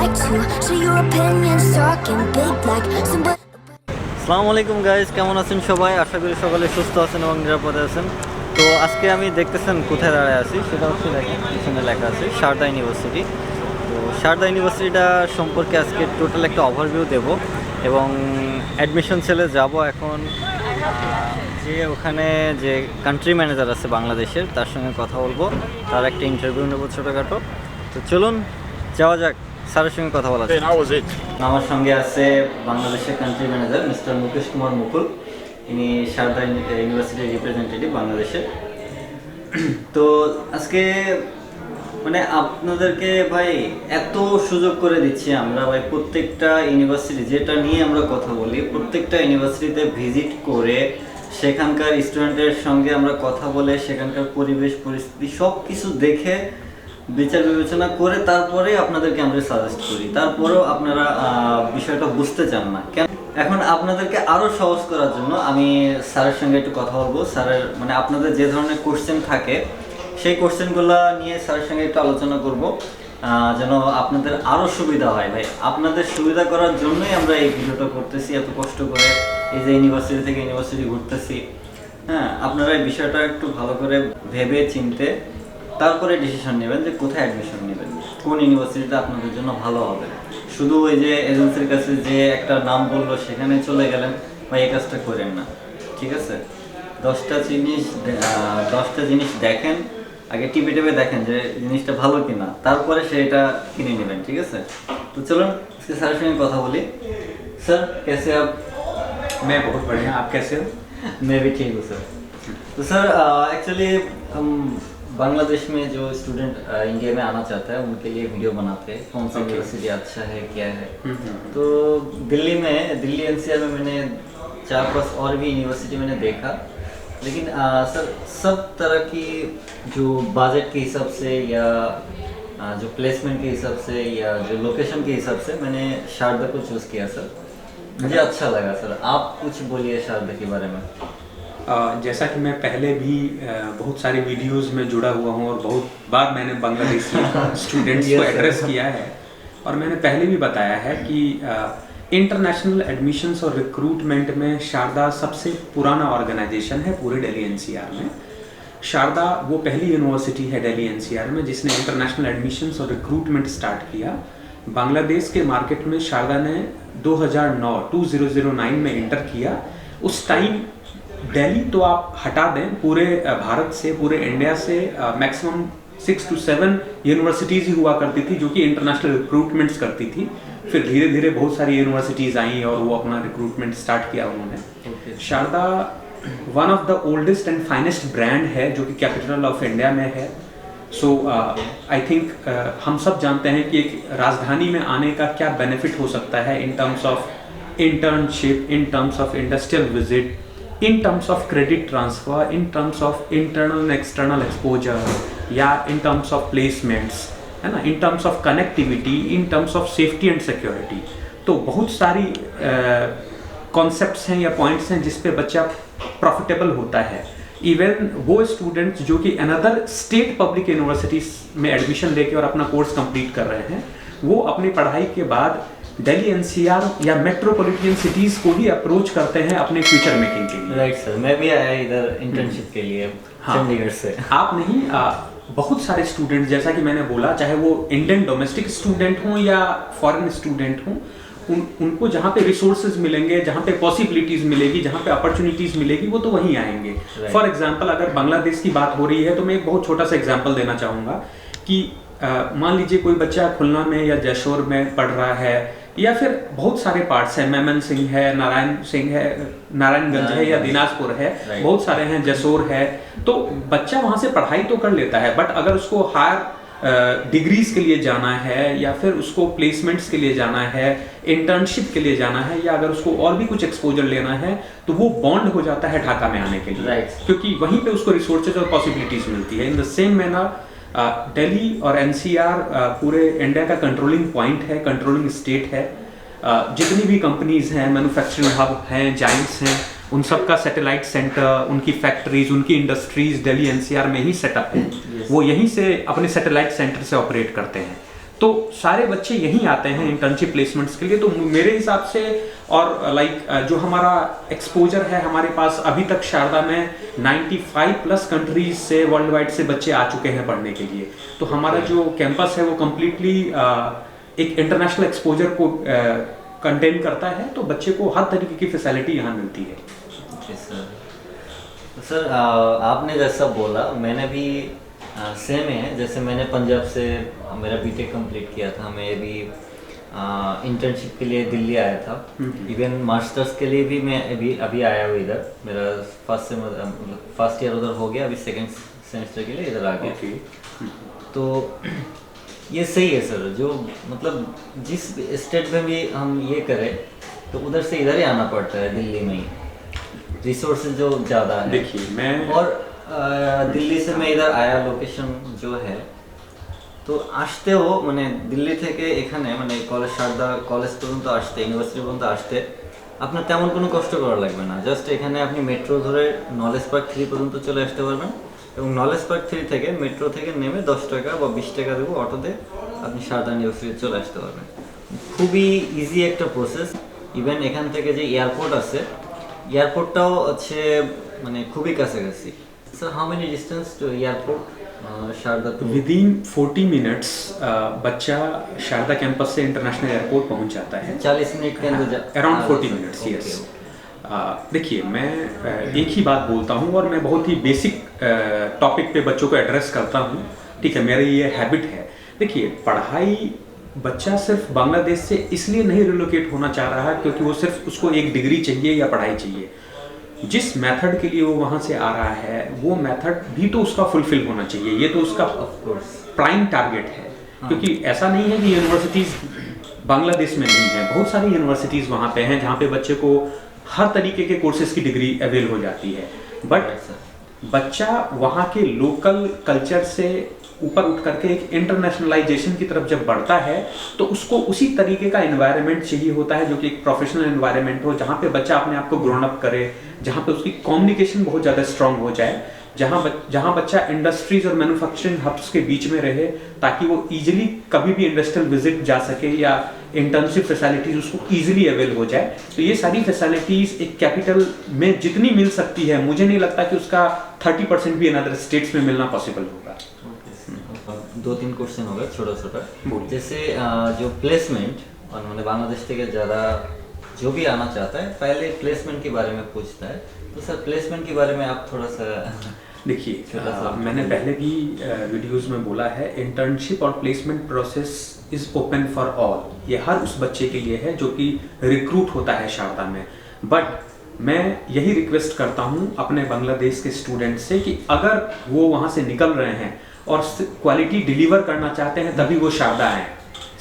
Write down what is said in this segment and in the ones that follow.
like to share your opinions, talking big like somebody. আসসালামু আলাইকুম guys, কেমন আছেন সবাই? আশা করি সকলে সুস্থ আছেন এবং নিরাপদে আছেন। তো আজকে আমি দেখতেছেন কোথায় দাঁড়ায় আছি, সেটা হচ্ছে দেখেন পিছনে লেখা আছে শারদা ইউনিভার্সিটি। তো শারদা ইউনিভার্সিটিটা সম্পর্কে আজকে টোটাল একটা ওভারভিউ দেব এবং অ্যাডমিশন সেলে যাব এখন। যে ওখানে যে কান্ট্রি ম্যানেজার আছে বাংলাদেশের, তার সঙ্গে কথা বলবো, তার একটা ইন্টারভিউ নেবো ছোটোখাটো। তো চলুন যাওয়া যাক, স্যারের সঙ্গে কথা বলা যাক। আমার সঙ্গে আছে বাংলাদেশের country manager mister Mukesh Kumar Mukul. ইনি শারদা ইউনিভার্সিটির রিপ্রেজেন্টেটিভ বাংলাদেশে। তো আজকে মানে আপনাদেরকে ভাই এত সুযোগ করে দিচ্ছি আমরা ভাই, প্রত্যেকটা ইউনিভার্সিটি যেটা নিয়ে আমরা কথা বলি, প্রত্যেকটা ইউনিভার্সিটিতে ভিজিট করে সেখানকার স্টুডেন্টের সঙ্গে আমরা কথা বলে সেখানকার পরিবেশ পরিস্থিতি সব কিছু দেখে বিচার বিবেচনা করে তারপরে আপনাদেরকে আমরা সাজেস্ট করি। তারপরেও আপনারা বিষয়টা বুঝতে চান না কেন। এখন আপনাদেরকে আরও সহজ করার জন্য আমি স্যারের সঙ্গে একটু কথা বলবো। স্যারের মানে আপনাদের যে ধরনের কোশ্চেন থাকে সেই কোশ্চেনগুলো নিয়ে স্যারের সঙ্গে একটু আলোচনা করব, যেন আপনাদের আরও সুবিধা হয়। ভাই আপনাদের সুবিধা করার জন্যই আমরা এই ভিডিওটা করতেছি, এত কষ্ট করে এই যে ইউনিভার্সিটি থেকে ইউনিভার্সিটি ঘুরতেছি। হ্যাঁ, আপনারা এই বিষয়টা একটু ভালো করে ভেবে চিনতে তারপরে ডিসিশন নেবেন যে কোথায় অ্যাডমিশন নেবেন, কোন ইউনিভার্সিটিটা আপনাদের জন্য ভালো হবে। শুধু ওই যে এজেন্সির কাছে যে একটা নাম বললো সেখানে চলে গেলেন বা এই কাজটা করেন না, ঠিক আছে? 10টা জিনিস দেখেন, আগে টিপে দেখেন যে জিনিসটা ভালো কিনা, তারপরে সেটা কিনে নেবেন, ঠিক আছে? তো চলুন আজকে স্যারের সঙ্গে কথা বলি। স্যার कैसे आप? मैं बहुत बढ़िया, आप कैसे हो? मैं भी ठीक हूँ सर। तो सर एक्चुअली हम बांग्लादेश में जो स्टूडेंट इंडिया में आना चाहता है उनके लिए वीडियो बनाते हैं, कौन सा यूनिवर्सिटी अच्छा है क्या है। तो दिल्ली एनसीआर में मैंने 4-5 और भी यूनिवर्सिटी मैंने देखा, लेकिन सर सब तरह की जो बजट के हिसाब से या जो प्लेसमेंट के हिसाब से या जो लोकेशन के हिसाब से मैंने शारदा को चूज़ किया सर। मुझे अच्छा लगा सर। आप कुछ बोलिए शारदा के बारे में। जैसा कि मैं पहले भी बहुत सारे वीडियोस में जुड़ा हुआ हूँ और बहुत बार मैंने बांग्लादेशी स्टूडेंट्स को एड्रेस किया है, और मैंने पहले भी बताया है कि इंटरनेशनल एडमिशन्स और रिक्रूटमेंट में शारदा सबसे पुराना ऑर्गेनाइजेशन है पूरे दिल्ली एनसीआर में। शारदा वो पहली यूनिवर्सिटी है दिल्ली एनसीआर में जिसने इंटरनेशनल एडमिशन्स और रिक्रूटमेंट स्टार्ट किया। बांग्लादेश के मार्केट में शारदा ने 2009 में इंटर किया। उस टाइम दिल्ली तो आप हटा दें, पूरे भारत से, पूरे इंडिया से मैक्सिमम 6 to 7 यूनिवर्सिटीज़ ही हुआ करती थी जो कि इंटरनेशनल रिक्रूटमेंट्स करती थी। फिर धीरे धीरे बहुत सारी यूनिवर्सिटीज़ आई और वो अपना रिक्रूटमेंट स्टार्ट किया उन्होंने। Sharda one of the oldest and finest brand है जो कि कैपिटल ऑफ इंडिया में है। सो आई थिंक हम सब जानते हैं कि एक राजधानी में आने का क्या बेनिफिट हो सकता है in terms of internship, in terms of industrial visit, in terms of credit transfer, in terms of internal and external exposure, या इन टर्म्स ऑफ प्लेसमेंट्स, है ना, in terms of connectivity, in terms of safety and security. तो बहुत सारी concepts हैं या points हैं जिस पे बच्चा प्रॉफिटेबल होता है। इवन वो स्टूडेंट्स जो कि अनदर स्टेट पब्लिक यूनिवर्सिटीज़ में एडमिशन लेके और अपना कोर्स कंप्लीट कर रहे हैं, वो अपनी पढ़ाई के बाद दिल्ली एनसीआर या मेट्रोपॉलिटन सिटीज़ को ही अप्रोच करते हैं अपने फ्यूचर मेकिंग के लिए। राइट सर, मैं भी आया इधर इंटर्नशिप के लिए चंडीगढ़ से। आप नहीं, बहुत सारे स्टूडेंट्स, जैसा कि मैंने बोला, चाहे वो इंडियन डोमेस्टिक स्टूडेंट हों या फॉरेन स्टूडेंट हों, उनको जहाँ पे रिसोर्सेज मिलेंगे, जहाँ पे पॉसिबिलिटीज़ मिलेगी, जहाँ पे अपॉर्चुनिटीज़ मिलेगी, वो तो वहीं आएंगे। फॉर एग्जांपल अगर बांग्लादेश की बात हो रही है तो मैं एक बहुत छोटा सा एग्जांपल देना चाहूँगा कि मान लीजिए कोई बच्चा खुलना में या जयशोर में पढ़ रहा है, या फिर बहुत सारे पार्ट्स हैं, मेमन सिंह है, नारायणगंज है या दिनाजपुर है, बहुत सारे हैं, जसोर है। तो बच्चा वहाँ से पढ़ाई तो कर लेता है, बट अगर उसको हायर डिग्रीज के लिए जाना है या फिर उसको प्लेसमेंट्स के लिए जाना है, इंटर्नशिप के लिए जाना है, या अगर उसको और भी कुछ एक्सपोजर लेना है, तो वो बॉन्ड हो जाता है ढाका में आने के लिए, क्योंकि वहीं पे उसको रिसोर्सेज और पॉसिबिलिटीज मिलती है। In the same manner Delhi और एनसीआर पूरे इंडिया का कंट्रोलिंग पॉइंट है, कंट्रोलिंग स्टेट है। जितनी भी कंपनीज हैं, मैन्युफैक्चरिंग हब हैं, जाइंट्स हैं, उन सब का सैटेलाइट सेंटर, उनकी फैक्ट्रीज, उनकी इंडस्ट्रीज दिल्ली एनसीआर में ही सेटअप है। वो यहीं से अपने सैटेलाइट सेंटर से ऑपरेट करते हैं। तो सारे बच्चे यहीं आते हैं इंटर्नशिप प्लेसमेंट्स के लिए। तो मेरे हिसाब से और जो हमारा एक्सपोजर है हमारे पास अभी तक शारदा में 95 प्लस कंट्रीज से वर्ल्ड वाइड से बच्चे आ चुके हैं पढ़ने के लिए। तो हमारा जो कैंपस है वो कम्प्लीटली एक इंटरनेशनल एक्सपोजर को कंटेन करता है, तो बच्चे को हर तरीके की फैसिलिटी यहाँ मिलती है। Okay sir. तो सर आपने जैसा बोला मैंने भी सेम है, जैसे मैंने पंजाब से मेरा बीटेक कंप्लीट किया था, मैं भी इंटर्नशिप के लिए दिल्ली आया था। इवन मास्टर्स के लिए भी मैं अभी आया हूँ इधर। मेरा फर्स्ट ईयर उधर हो गया, अभी सेकेंड सेमेस्टर के लिए इधर आ गया। तो ये सही है सर, जो मतलब जिस स्टेट में भी हम ये करें तो उधर से इधर ही आना पड़ता है, दिल्ली में ही रिसोर्सेज जो ज़्यादा है। देखिए मैं और दिल्ली से मैं इधर आया, लोकेशन जो है তো আসতেও মানে দিল্লি থেকে এখানে মানে শারদা কলেজ পর্যন্ত আসতে, ইউনিভার্সিটি পর্যন্ত আসতে আপনার তেমন কোনো কষ্ট করা লাগবে না। জাস্ট এখানে আপনি মেট্রো ধরে নলেজ পার্ক 3 পর্যন্ত চলে আসতে পারবেন এবং নলেজ পার্ক 3 থেকে মেট্রো থেকে নেমে 10 টাকা বা 20 টাকা দেবো অটোতে আপনি শারদা ইউনিভার্সিটি চলে আসতে পারবেন। খুবই ইজি একটা প্রসেস। ইভেন এখান থেকে যে এয়ারপোর্ট আছে, এয়ারপোর্টটাও হচ্ছে মানে খুবই কাছাকাছি। So how many distance to airport Sharda? Within 40 minutes बच्चा शारदा कैंपस से इंटरनेशनल एयरपोर्ट पहुंच जाता है। 40 मिनट के अंदर अराउंड 40 मिनट्स, यस। देखिए मैं एक ही बात बोलता हूं और मैं बहुत ही बेसिक टॉपिक पे बच्चों को एड्रेस करता हूं, ठीक है, मेरी ये हैबिट है। देखिए पढ़ाई बच्चा सिर्फ बांग्लादेश से इसलिए नहीं रिलोकेट होना चाह रहा है क्योंकि वो सिर्फ उसको एक डिग्री चाहिए या पढ़ाई चाहिए। जिस मेथड के लिए वो वहाँ से आ रहा है वो मेथड भी तो उसका फुलफिल होना चाहिए। ये तो उसका प्राइम टारगेट है। क्योंकि ऐसा नहीं है कि यूनिवर्सिटीज़ बांग्लादेश में नहीं है, बहुत सारी यूनिवर्सिटीज़ वहाँ पे हैं जहाँ पे बच्चे को हर तरीके के कोर्सेज की डिग्री अवेल हो जाती है। बट बच्चा वहाँ के लोकल कल्चर से ऊपर उठ करके एक इंटरनेशनलाइजेशन की तरफ जब बढ़ता है तो उसको उसी तरीके का एनवायरनमेंट चाहिए होता है जो कि एक प्रोफेशनल एनवायरनमेंट हो, जहाँ पे बच्चा अपने आप को ग्रोन अप करे, जहाँ पे उसकी कम्युनिकेशन बहुत ज़्यादा स्ट्रांग हो जाए, जहाँ बच्चा इंडस्ट्रीज और मैन्युफैक्चरिंग हब्स के बीच में रहे ताकि वो इजीली कभी भी इंडस्ट्रियल विजिट जा सके या इंटर्नशिप फैसिलिटीज उसको इजीली अवेल हो जाए। तो ये सारी फैसिलिटीज एक कैपिटल में जितनी मिल सकती है मुझे नहीं लगता कि उसका 30% भी अनदर स्टेट्स में मिलना पॉसिबल होगा। 2-3 क्वेश्चन होगा छोटा छोटा। जैसे जो प्लेसमेंट और मैंने बांग्लादेश থেকে ज़्यादा जो भी आना चाहता है पहले प्लेसमेंट के बारे में पूछता है, तो सर प्लेसमेंट के बारे में आप थोड़ा सा देखिए मैंने पहले भी वीडियोस में बोला है, इंटर्नशिप और placement process is open for all. ये हर उस बच्चे के लिए है जो कि रिक्रूट होता है शारदा में। बट मैं यही रिक्वेस्ट करता हूँ अपने बांग्लादेश के स्टूडेंट से कि अगर वो वहाँ से निकल रहे हैं और क्वालिटी डिलीवर करना चाहते हैं तभी वो शारदा आए।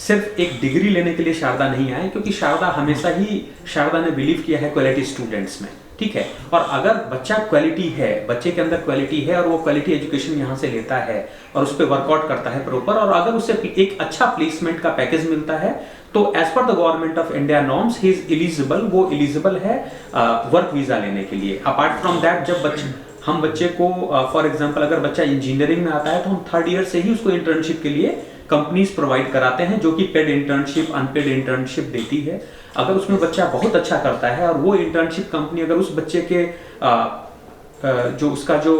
सिर्फ एक डिग्री लेने के लिए शारदा नहीं आए, क्योंकि शारदा हमेशा ही शारदा ने बिलीव किया है क्वालिटी स्टूडेंट्स में, ठीक है। और अगर बच्चा क्वालिटी है, बच्चे के अंदर क्वालिटी है और वो क्वालिटी एजुकेशन यहाँ से लेता है और उस पर वर्कआउट करता है प्रॉपर, और अगर उसे एक अच्छा प्लेसमेंट का पैकेज मिलता है तो as per the government of India norms he is eligible, वो एलिजिबल है वर्क वीजा लेने के लिए। अपार्ट फ्रॉम दैट जब हम बच्चे को फॉर एग्जांपल अगर बच्चा इंजीनियरिंग में आता है तो हम 3rd ईयर से ही उसको इंटर्नशिप के लिए कंपनीज प्रोवाइड कराते हैं जो कि पेड इंटर्नशिप अनपेड इंटर्नशिप देती है। अगर उसमें बच्चा बहुत अच्छा करता है और वो इंटर्नशिप कंपनी अगर उस बच्चे के जो उसका जो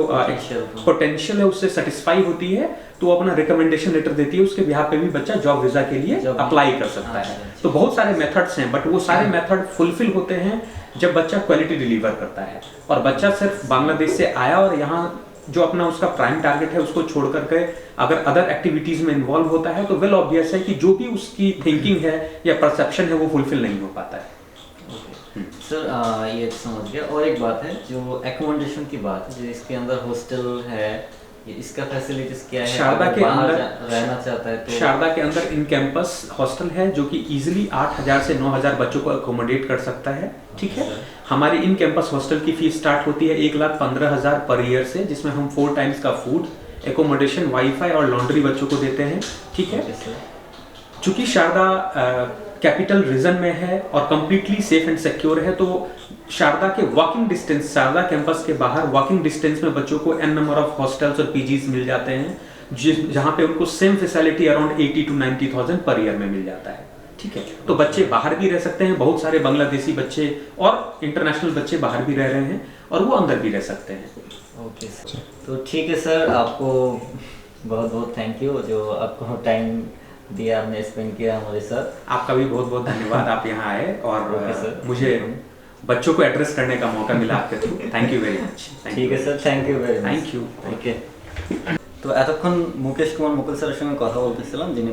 पोटेंशियल है उससे सेटिस्फाई होती है तो वो अपना रिकमेंडेशन लेटर देती है, उसके बिहाफ पे भी बच्चा जॉब वीजा के लिए अप्लाई कर सकता है। तो बहुत सारे मेथड्स हैं, बट वो सारे मेथड फुलफिल होते हैं जब बच्चा क्वालिटी डिलीवर करता है। और बच्चा सिर्फ बांग्लादेश से आया और यहाँ जो अपना उसका प्राइम टारगेट है उसको छोड़ करके अगर अदर एक्टिविटीज में इन्वॉल्व होता है तो वेल ऑब्वियस है कि जो भी उसकी थिंकिंग है या परसेप्शन है वो फुलफिल नहीं हो पाता है। सर ये समझ गया। और एक बात है जो एकोमोडेशन की बात है, जो इसके अंदर हॉस्टल है, इसका फैसिलिटीज क्या है? शारदा के अंदर रहना चाहता है तो शारदा के अंदर इन कैंपस हॉस्टल है जो कि इजीली 8000 से 9000 बच्चों को अकोमोडेट कर सकता है, ठीक है। हमारी इन कैंपस हॉस्टल की फीस स्टार्ट होती है 1,15,000 पर ईयर से, जिसमें हम 4 टाइम्स का फूड, एकोमोडेशन, वाईफाई और लॉन्ड्री बच्चों को देते हैं, ठीक है। चूंकि शारदा कैपिटल रीजन में है और कम्प्लीटली सेफ एंड सिक्योर है तो शारदा के वॉकिंग डिस्टेंस, शारदा कैंपस के बाहर वॉकिंग डिस्टेंस में बच्चों को n नंबर ऑफ हॉस्टल्स और पीजीज मिल जाते हैं। जहाँ पे उनको same facility around 80 to 90,000 per year में मिल जाता है। ठीक है, तो बच्चे बाहर भी रह सकते हैं, बहुत सारे बांग्लादेशी बच्चे और इंटरनेशनल बच्चे बाहर भी रह रहे हैं और वो अंदर भी रह सकते हैं। ओके सर, तो ठीक है सर, आपको बहुत बहुत थैंक यू जो आपको टाइम दिया, आपने स्पेंड किया हमारे साथ। आपका भी बहुत बहुत धन्यवाद, आप यहाँ आए और ओके सर, मुझे बच्चों को एड्रेस करने का मौका मिला आपके through. Thank you very much. ঠিক আছে sir, thank you very much. Thank you. Okay, তো এতক্ষণ মুকেশ কুমার মুকুল স্যারের সঙ্গে কথা বলতেছিলাম, যিনি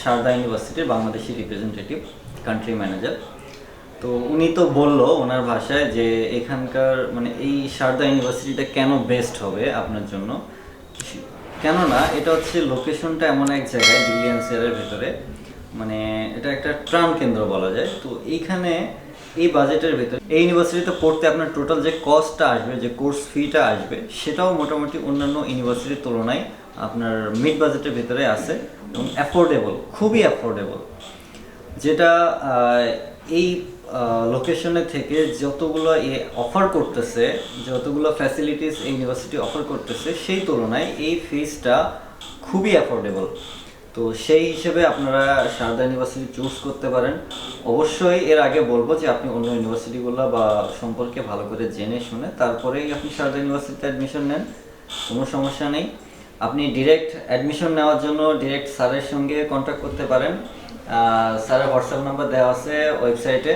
শারদা ইউনিভার্সিটির বাংলাদেশি রিপ্রেজেন্টেটিভ কান্ট্রি ম্যানেজার। তো উনি তো বললো ওনার ভাষায় যে এখানকার মানে এই শারদা ইউনিভার্সিটিটা কেন বেস্ট হবে আপনার জন্য। কেননা এটা হচ্ছে লোকেশনটা এমন এক জায়গায় দিল্লি এনসিআরের ভেতরে, মানে এটা একটা ত্রাণ কেন্দ্র বলা যায়। তো এইখানে এই বাজেটের ভেতরে এই ইউনিভার্সিটিতে পড়তে আপনার টোটাল যে কস্টটা আসবে, যে কোর্স ফিটা আসবে, সেটাও মোটামুটি অন্যান্য ইউনিভার্সিটির তুলনায় আপনার মিড বাজেটের ভেতরে আছে এবং অ্যাফোর্ডেবল, খুবই অ্যাফোর্ডেবল। যেটা এই লোকেশনে থেকে যতগুলো অফার করতেছে, যতগুলো ফ্যাসিলিটিস এই ইউনিভার্সিটি অফার করতেছে, সেই তুলনায় এই ফিসটা খুবই অ্যাফোর্ডেবল। তো সেই হিসেবে আপনারা শারদা ইউনিভার্সিটি চুজ করতে পারেন। অবশ্যই এর আগে বলবো যে আপনি অন্য ইউনিভার্সিটিগুলো বা সম্পর্কে ভালো করে জেনে শুনে তারপরেই আপনি শারদা ইউনিভার্সিটিতে অ্যাডমিশন নেন, কোনো সমস্যা নেই। আপনি ডিরেক্ট অ্যাডমিশন নেওয়ার জন্য ডিরেক্ট স্যারের সঙ্গে কন্ট্যাক্ট করতে পারেন, স্যারের হোয়াটসঅ্যাপ নাম্বার দেওয়া আছে ওয়েবসাইটে।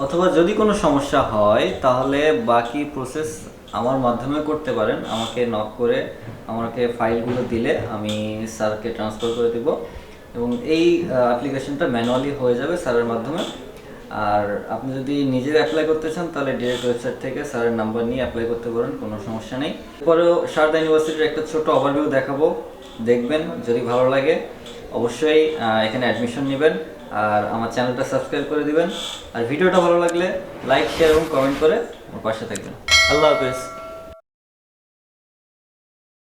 অথবা যদি কোনো সমস্যা হয় তাহলে বাকি প্রসেস আমার মাধ্যমে করতে পারেন, আমাকে নক করে আমাকে ফাইলগুলো দিলে আমি স্যারকে ট্রান্সফার করে দেব এবং এই অ্যাপ্লিকেশনটা ম্যানুয়ালি হয়ে যাবে স্যারের মাধ্যমে। আর আপনি যদি নিজে অ্যাপ্লাই করতে চান তাহলে ডিরেক্ট ওয়েবসাইট থেকে স্যারের নাম্বার নিয়ে অ্যাপ্লাই করতে পারেন, কোনো সমস্যা নেই। এরপরেও শারদা ইউনিভার্সিটির একটা ছোট ওভারভিউ দেখাবো, দেখবেন, যদি ভালো লাগে অবশ্যই এখানে অ্যাডমিশন নেবেন আর আমার চ্যানেলটা সাবস্ক্রাইব করে দিবেন। আর ভিডিওটা ভালো লাগলে লাইক, শেয়ার এবং কমেন্ট করে আমার পাশে থাকবেন। আল্লাহ হাফেজ।